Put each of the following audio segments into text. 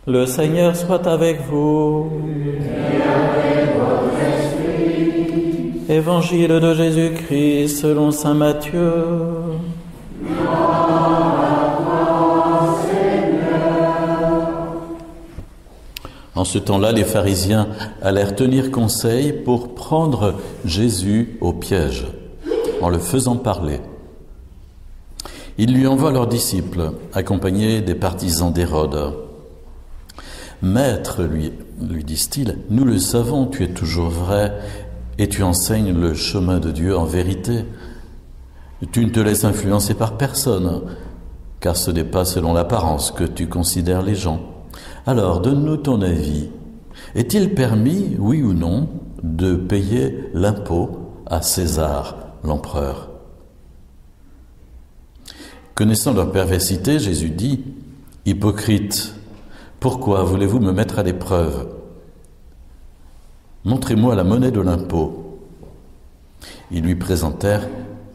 Le Seigneur soit avec vous. Et avec votre esprit. Évangile de Jésus-Christ selon saint Matthieu. En ce temps-là, les pharisiens allèrent tenir conseil pour prendre Jésus au piège, en le faisant parler. Ils lui envoient leurs disciples, accompagnés des partisans d'Hérode. « Maître, lui disent-ils, nous le savons, tu es toujours vrai, et tu enseignes le chemin de Dieu en vérité. Tu ne te laisses influencer par personne, car ce n'est pas selon l'apparence que tu considères les gens. Alors, donne-nous ton avis. Est-il permis, oui ou non, de payer l'impôt à César, l'empereur ?» Connaissant leur perversité, Jésus dit : « Hypocrite, pourquoi voulez-vous me mettre à l'épreuve ? Montrez-moi la monnaie de l'impôt. » Ils lui présentèrent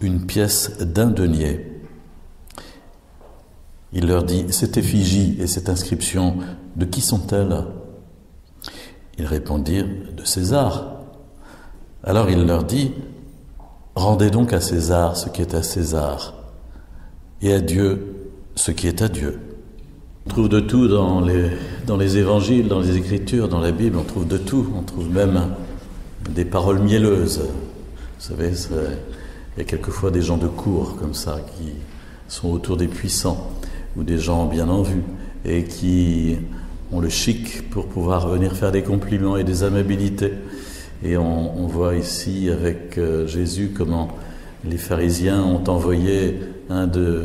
une pièce d'un denier. Il leur dit : « Cette effigie et cette inscription, de qui sont-elles ? » Ils répondirent : « De César. » Alors il leur dit : « Rendez donc à César ce qui est à César, et à Dieu ce qui est à Dieu. » On trouve de tout dans les évangiles, dans les Écritures, dans la Bible, on trouve de tout. On trouve même des paroles mielleuses. Vous savez, il y a quelquefois des gens de cour comme ça qui sont autour des puissants ou des gens bien en vue et qui ont le chic pour pouvoir venir faire des compliments et des amabilités. Et on voit ici avec Jésus comment les pharisiens ont envoyé un de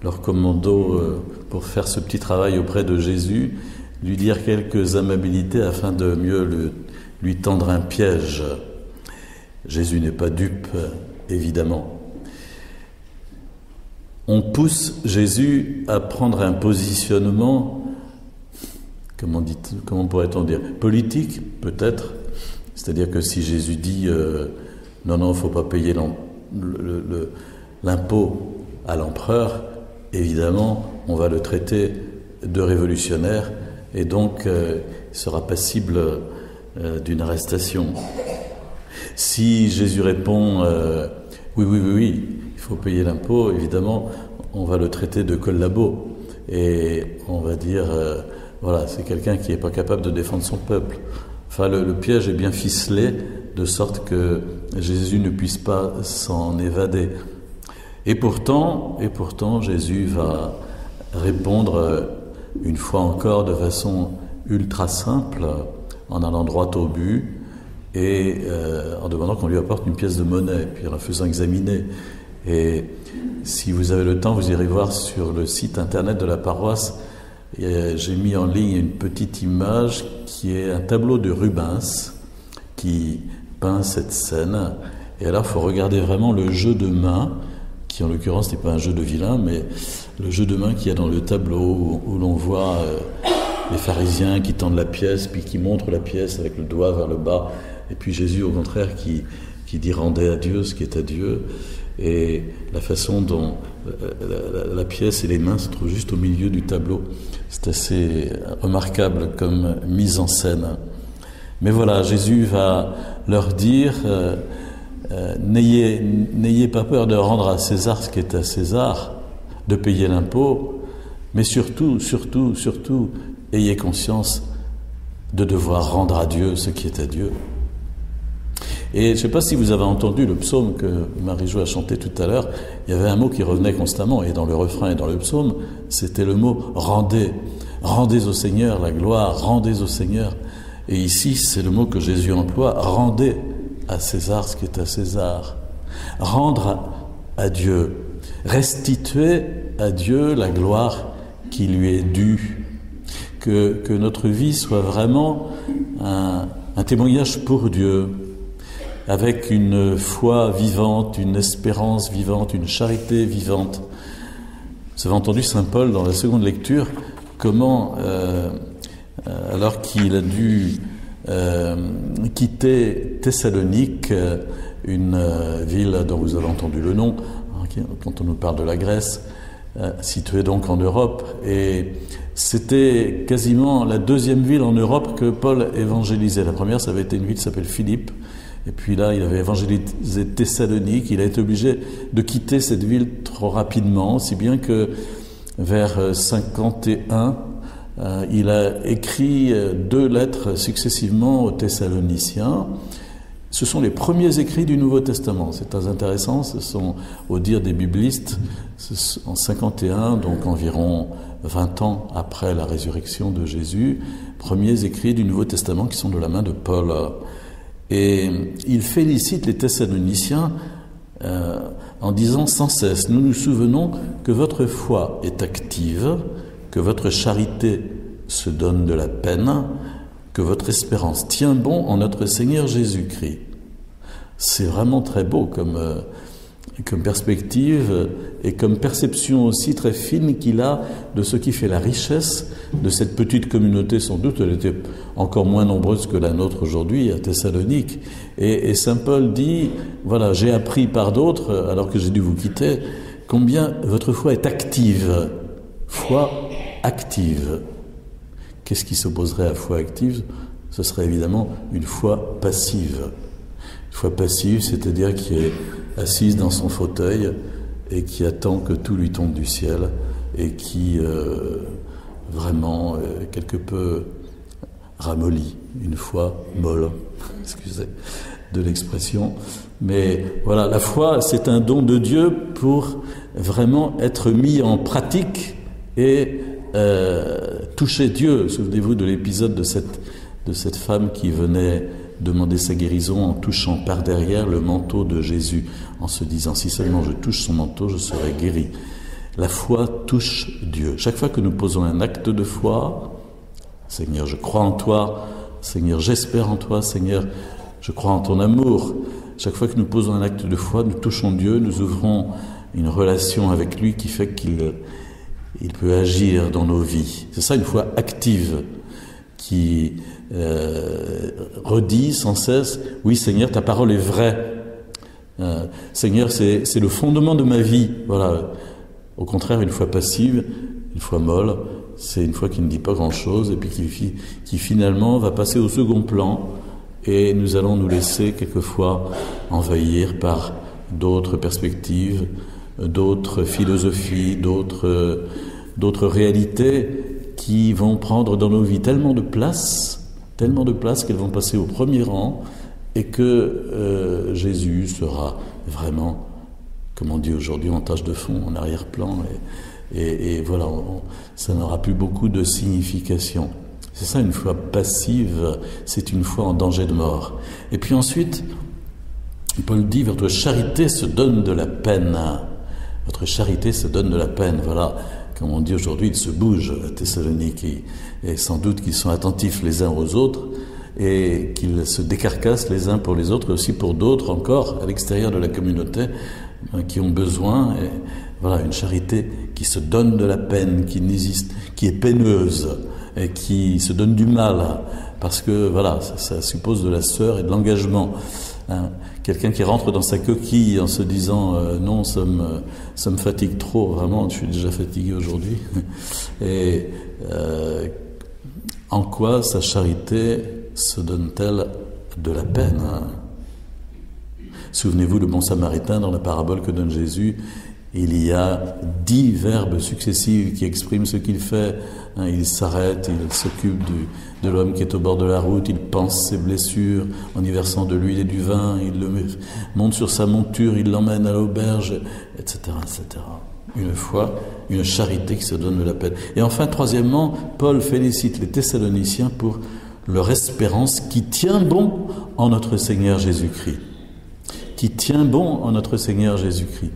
leurs commandos pour faire ce petit travail auprès de Jésus, lui dire quelques amabilités afin de mieux lui tendre un piège. Jésus n'est pas dupe, évidemment. On pousse Jésus à prendre un positionnement, comment pourrait-on dire, politique peut-être. C'est-à-dire que si Jésus dit non, il ne faut pas payer l'impôt à l'empereur, évidemment, on va le traiter de révolutionnaire et donc il sera passible d'une arrestation. Si Jésus répond oui, il faut payer l'impôt, évidemment, on va le traiter de collabo et on va dire voilà, c'est quelqu'un qui n'est pas capable de défendre son peuple. Enfin, le piège est bien ficelé de sorte que Jésus ne puisse pas s'en évader. Et pourtant, Jésus va répondre une fois encore de façon ultra simple, en allant droit au but et en demandant qu'on lui apporte une pièce de monnaie, puis en la faisant examiner. Et si vous avez le temps, vous irez voir sur le site internet de la paroisse, j'ai mis en ligne une petite image qui est un tableau de Rubens qui peint cette scène. Et alors, il faut regarder vraiment le jeu de main, qui en l'occurrence n'est pas un jeu de vilain, mais le jeu de main qu'il y a dans le tableau où l'on voit les pharisiens qui tendent la pièce, puis qui montrent la pièce avec le doigt vers le bas, et puis Jésus au contraire qui dit « rendez à Dieu ce qui est à Dieu ». Et la façon dont la pièce et les mains se trouvent juste au milieu du tableau, c'est assez remarquable comme mise en scène. Mais voilà, Jésus va leur dire n'ayez pas peur de rendre à César ce qui est à César, de payer l'impôt, mais surtout, ayez conscience de devoir rendre à Dieu ce qui est à Dieu. Et je ne sais pas si vous avez entendu le psaume que Marie-Jo a chanté tout à l'heure, il y avait un mot qui revenait constamment, et dans le refrain et dans le psaume, c'était le mot « rendez ». Rendez au Seigneur la gloire, rendez au Seigneur. Et ici, c'est le mot que Jésus emploie, rendez à César ce qui est à César. Rendre à Dieu, restituer à Dieu la gloire qui lui est due. Que notre vie soit vraiment un témoignage pour Dieu, avec une foi vivante, une espérance vivante, une charité vivante. Vous avez entendu Saint Paul dans la seconde lecture, comment, alors qu'il a dû quitter Thessalonique, une ville dont vous avez entendu le nom, quand on nous parle de la Grèce, située donc en Europe. Et c'était quasiment la deuxième ville en Europe que Paul évangélisait. La première, ça avait été une ville qui s'appelle Philippe. Et puis là, il avait évangélisé Thessalonique. Il a été obligé de quitter cette ville trop rapidement, si bien que vers 51, il a écrit 2 lettres successivement aux Thessaloniciens. Ce sont les premiers écrits du Nouveau Testament. C'est très intéressant. Ce sont, au dire des biblistes, en 51, donc environ 20 ans après la résurrection de Jésus, premiers écrits du Nouveau Testament qui sont de la main de Paul. Et il félicite les Thessaloniciens en disant sans cesse: nous nous souvenons que votre foi est active, que votre charité se donne de la peine, que votre espérance tient bon en notre Seigneur Jésus-Christ. C'est vraiment très beau comme perspective et comme perception aussi très fine qu'il a de ce qui fait la richesse de cette petite communauté. Sans doute, elle était encore moins nombreuse que la nôtre aujourd'hui à Thessalonique. Et saint Paul dit, voilà, j'ai appris par d'autres, alors que j'ai dû vous quitter, combien votre foi est active. Foi active. Qu'est-ce qui s'opposerait à foi active? Ce serait évidemment une foi passive. Une foi passive, c'est-à-dire qui est assise dans son fauteuil et qui attend que tout lui tombe du ciel et qui vraiment quelque peu ramollit, une foi molle, excusez de l'expression. Mais voilà, la foi, c'est un don de Dieu pour vraiment être mis en pratique et toucher Dieu. Souvenez-vous de l'épisode de cette femme qui venait demander sa guérison en touchant par derrière le manteau de Jésus, en se disant: si seulement je touche son manteau, je serai guéri. La foi touche Dieu. Chaque fois que nous posons un acte de foi, Seigneur, je crois en toi, Seigneur, j'espère en toi, Seigneur, je crois en ton amour. Chaque fois que nous posons un acte de foi, nous touchons Dieu, nous ouvrons une relation avec lui qui fait qu'il peut agir dans nos vies. C'est ça une foi active qui redit sans cesse: oui Seigneur, ta parole est vraie. Seigneur, c'est le fondement de ma vie. Voilà. Au contraire, une foi passive, une foi molle, c'est une foi qui ne dit pas grand-chose et puis qui finalement va passer au second plan, et nous allons nous laisser quelquefois envahir par d'autres perspectives, d'autres philosophies, d'autres réalités qui vont prendre dans nos vies tellement de place qu'elles vont passer au premier rang, et que Jésus sera vraiment, comme on dit aujourd'hui, en tâche de fond, en arrière-plan, et voilà, ça n'aura plus beaucoup de signification. C'est ça une foi passive, c'est une foi en danger de mort. Et puis ensuite, Paul dit: votre charité se donne de la peine. Votre charité se donne de la peine. Voilà, comme on dit aujourd'hui, ils se bougent à Thessalonique, et sans doute qu'ils sont attentifs les uns aux autres, et qu'ils se décarcassent les uns pour les autres, et aussi pour d'autres encore à l'extérieur de la communauté qui ont besoin. Et voilà, une charité qui se donne de la peine, qui est peineuse et qui se donne du mal, parce que voilà, ça suppose de la sueur et de l'engagement. Quelqu'un qui rentre dans sa coquille en se disant non, ça me fatigue trop, vraiment, je suis déjà fatigué aujourd'hui. Et en quoi sa charité se donne-t-elle de la peine? Souvenez-vous, le bon samaritain, dans la parabole que donne Jésus, il y a 10 verbes successifs qui expriment ce qu'il fait. Il s'arrête, il s'occupe de l'homme qui est au bord de la route, il pense ses blessures en y versant de l'huile et du vin, il le monte sur sa monture, il l'emmène à l'auberge, etc., etc. Une foi, une charité qui se donne de la peine. Et enfin, troisièmement, Paul félicite les Thessaloniciens pour leur espérance qui tient bon en notre Seigneur Jésus-Christ. Qui tient bon en notre Seigneur Jésus-Christ.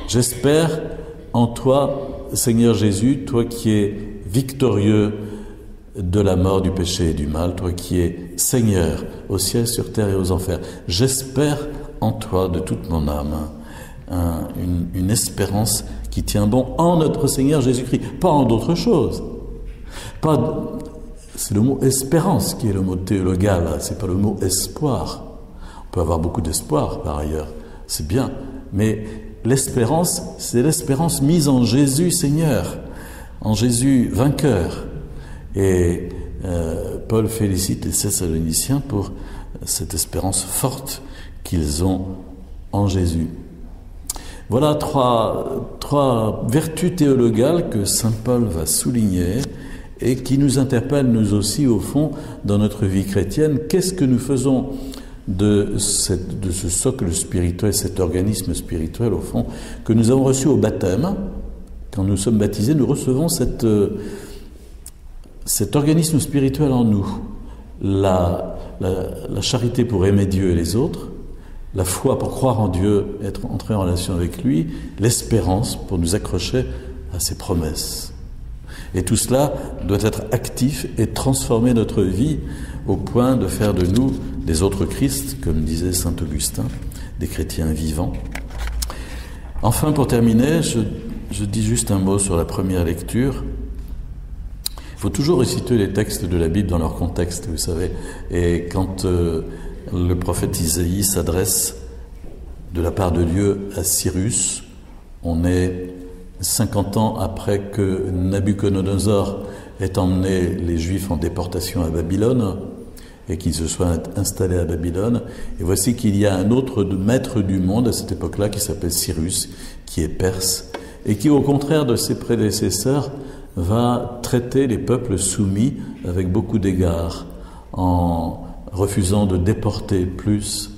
J'espère en toi, Seigneur Jésus, toi qui es victorieux de la mort, du péché et du mal, toi qui es Seigneur au ciel, sur terre et aux enfers. J'espère en toi de toute mon âme une espérance qui tient bon en notre Seigneur Jésus-Christ, pas en d'autres choses. C'est le mot espérance qui est le mot théologal, c'est pas le mot espoir. On peut avoir beaucoup d'espoir par ailleurs, c'est bien, mais l'espérance, c'est l'espérance mise en Jésus Seigneur, en Jésus vainqueur. Et Paul félicite les Thessaloniciens pour cette espérance forte qu'ils ont en Jésus. Voilà trois vertus théologales que saint Paul va souligner et qui nous interpellent nous aussi au fond dans notre vie chrétienne. Qu'est-ce que nous faisons de ce socle spirituel, cet organisme spirituel au fond que nous avons reçu au baptême? Quand nous sommes baptisés, nous recevons cet organisme spirituel en nous. La charité pour aimer Dieu et les autres, la foi pour croire en Dieu, entrer en relation avec lui, l'espérance pour nous accrocher à ses promesses. Et tout cela doit être actif et transformer notre vie au point de faire de nous des autres Christ, comme disait saint Augustin, des chrétiens vivants. Enfin, pour terminer, je dis juste un mot sur la première lecture. Il faut toujours resituer les textes de la Bible dans leur contexte, vous savez. Et quand le prophète Isaïe s'adresse de la part de Dieu à Cyrus, on est 50 ans après que Nabuchodonosor ait emmené les Juifs en déportation à Babylone et qu'ils se soient installés à Babylone. Et voici qu'il y a un autre maître du monde à cette époque-là qui s'appelle Cyrus, qui est perse, et qui, au contraire de ses prédécesseurs, va traiter les peuples soumis avec beaucoup d'égards, en refusant de déporter plus,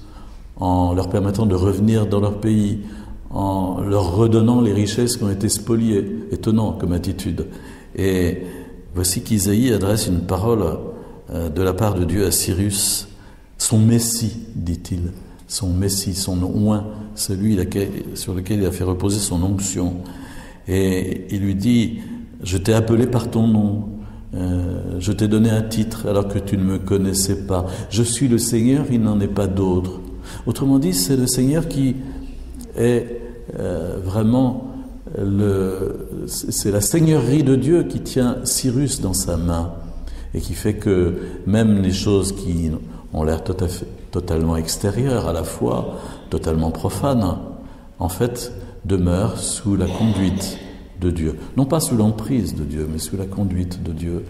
en leur permettant de revenir dans leur pays, en leur redonnant les richesses qui ont été spoliées. Étonnant comme attitude. Et voici qu'Isaïe adresse une parole de la part de Dieu à Cyrus, son Messie, dit-il, son Messie, son oint, celui sur lequel il a fait reposer son onction. Et il lui dit: je t'ai appelé par ton nom, je t'ai donné un titre alors que tu ne me connaissais pas. Je suis le Seigneur, il n'en est pas d'autre. Autrement dit, c'est le Seigneur qui est vraiment c'est la seigneurie de Dieu qui tient Cyrus dans sa main et qui fait que même les choses qui ont l'air totalement extérieures à la foi, totalement profanes, en fait, demeurent sous la conduite de Dieu. Non pas sous l'emprise de Dieu, mais sous la conduite de Dieu.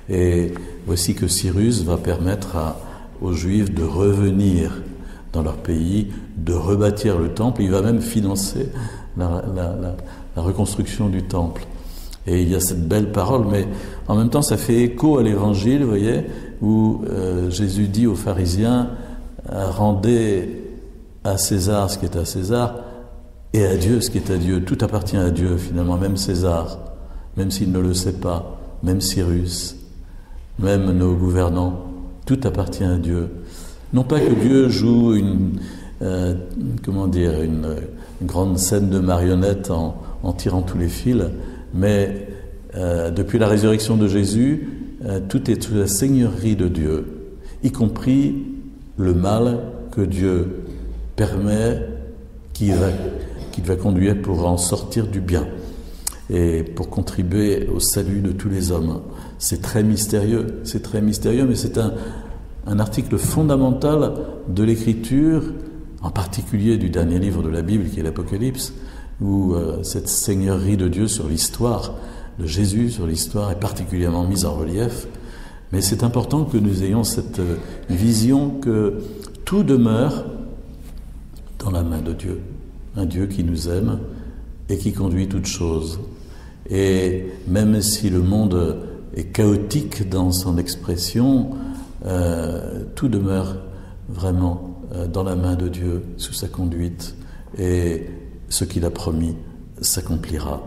Et voici que Cyrus va permettre aux Juifs de revenir dans leur pays, de rebâtir le temple. Il va même financer la reconstruction du temple. Et il y a cette belle parole, mais en même temps ça fait écho à l'évangile, vous voyez, où Jésus dit aux pharisiens: rendez à César ce qui est à César et à Dieu ce qui est à Dieu. Tout appartient à Dieu finalement, même César, même s'il ne le sait pas, même Cyrus, même nos gouvernants, tout appartient à Dieu. Non pas que Dieu joue une grande scène de marionnettes en tirant tous les fils, mais depuis la résurrection de Jésus, tout est sous la seigneurie de Dieu, y compris le mal que Dieu permet, qu'il va conduire pour en sortir du bien et pour contribuer au salut de tous les hommes. C'est très mystérieux, mais c'est un article fondamental de l'Écriture, en particulier du dernier livre de la Bible qui est l'Apocalypse, où cette seigneurie de Dieu sur l'histoire, de Jésus sur l'histoire, est particulièrement mise en relief. Mais c'est important que nous ayons cette vision que tout demeure dans la main de Dieu, un Dieu qui nous aime et qui conduit toutes choses. Et même si le monde est chaotique dans son expression, tout demeure vraiment dans la main de Dieu, sous sa conduite, et ce qu'il a promis s'accomplira.